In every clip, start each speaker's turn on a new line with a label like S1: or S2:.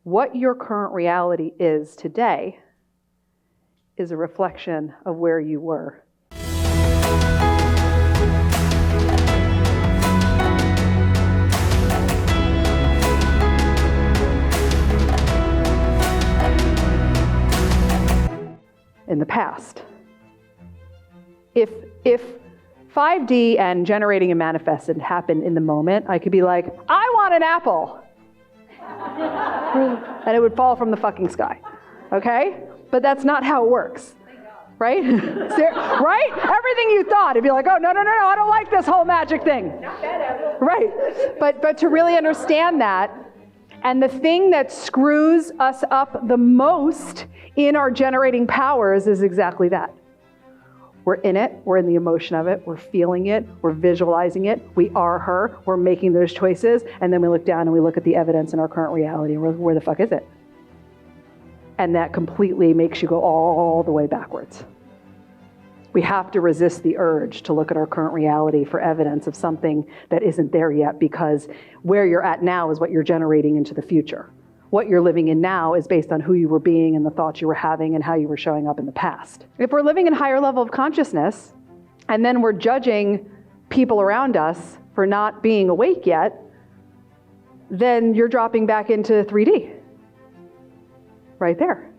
S1: what your current reality is today is a reflection of where you were. In the past. If 5D and generating a manifest had happened in the moment, I could be like, I want an apple. And it would fall from the fucking sky. Okay? But that's not how it works. Right? Right? Everything you thought, it'd be like, oh, no, I don't like this whole magic thing. Right. But to really understand that, and the thing that screws us up the most in our generating powers is exactly that. We're in it, we're in the emotion of it, we're feeling it, we're visualizing it, we are her, we're making those choices, and then we look down and we look at the evidence in our current reality, and we're like, where the fuck is it? And that completely makes you go all the way backwards. We have to resist the urge to look at our current reality for evidence of something that isn't there yet, because where you're at now is what you're generating into the future. What you're living in now is based on who you were being and the thoughts you were having and how you were showing up in the past. If we're living in a higher level of consciousness, and then we're judging people around us for not being awake yet, then you're dropping back into 3D. Right there.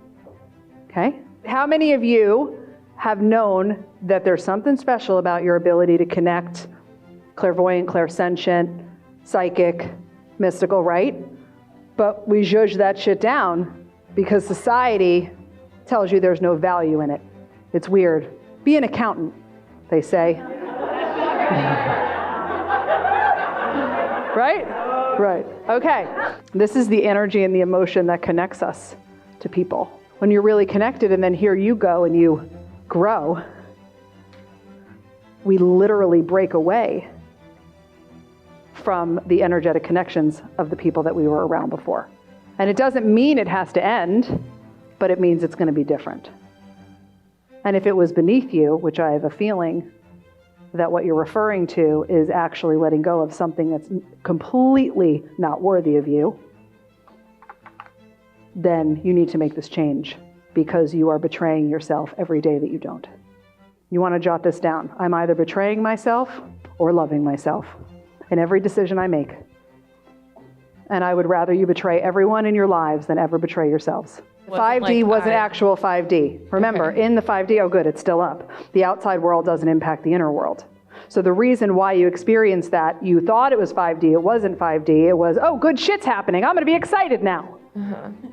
S1: Okay? How many of you have known that there's something special about your ability to connect, clairvoyant, clairsentient, psychic, mystical, right? But we judge that shit down because society tells you there's no value in it. It's weird. Be an accountant, they say. Right? Right. Okay. This is the energy and the emotion that connects us to people. When you're really connected and then here you go and you grow, we literally break away from the energetic connections of the people that we were around before. And it doesn't mean it has to end, but it means it's going to be different. And if it was beneath you, which I have a feeling that what you're referring to is actually letting go of something that's completely not worthy of you, then you need to make this change, because you are betraying yourself every day that you don't. You want to jot this down. I'm either betraying myself or loving myself in every decision I make. And I would rather you betray everyone in your lives than ever betray yourselves. 5D was an actual 5D. Remember, in the 5D, oh good, it's still up. The outside world doesn't impact the inner world. So the reason why you experienced that, you thought it was 5D, it wasn't 5D, it was, oh, good shit's happening, I'm going to be excited now.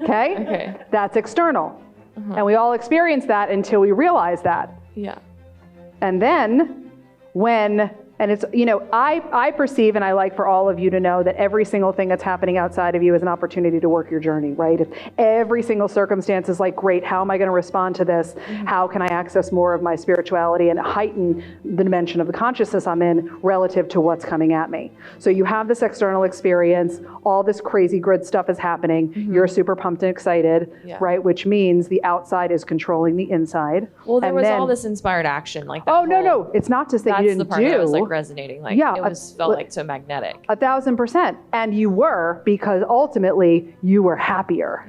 S1: Okay? Okay. That's external. And we all experience that until we realize that.
S2: Yeah.
S1: And then when, and it's, you know, I perceive, and I like for all of you to know that every single thing that's happening outside of you is an opportunity to work your journey, right? If every single circumstance is like, great, how am I going to respond to this? How can I access more of my spirituality and heighten the dimension of the consciousness I'm in relative to what's coming at me? So you have this external experience, all this crazy grid stuff is happening, you're super pumped and excited, right? Which means the outside is controlling the inside.
S2: Well, there was all this inspired action, like that.
S1: Oh, no, it's not just that you didn't do.
S2: That's the part that was like resonating, like it felt like so magnetic.
S1: 1,000%. And you were, because ultimately you were happier,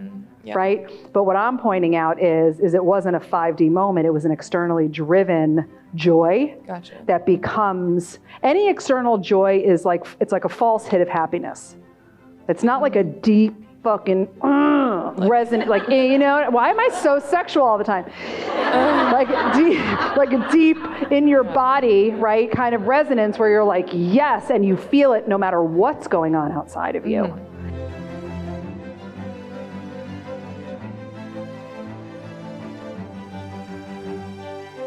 S1: right? But what I'm pointing out is it wasn't a 5D moment, it was an externally driven joy that becomes, any external joy is like, it's like a false hit of happiness. It's not like a deep fucking resonant, like, you know, why am I so sexual all the time? Like a deep in your body, right, kind of resonance where you're like, yes, and you feel it no matter what's going on outside of you.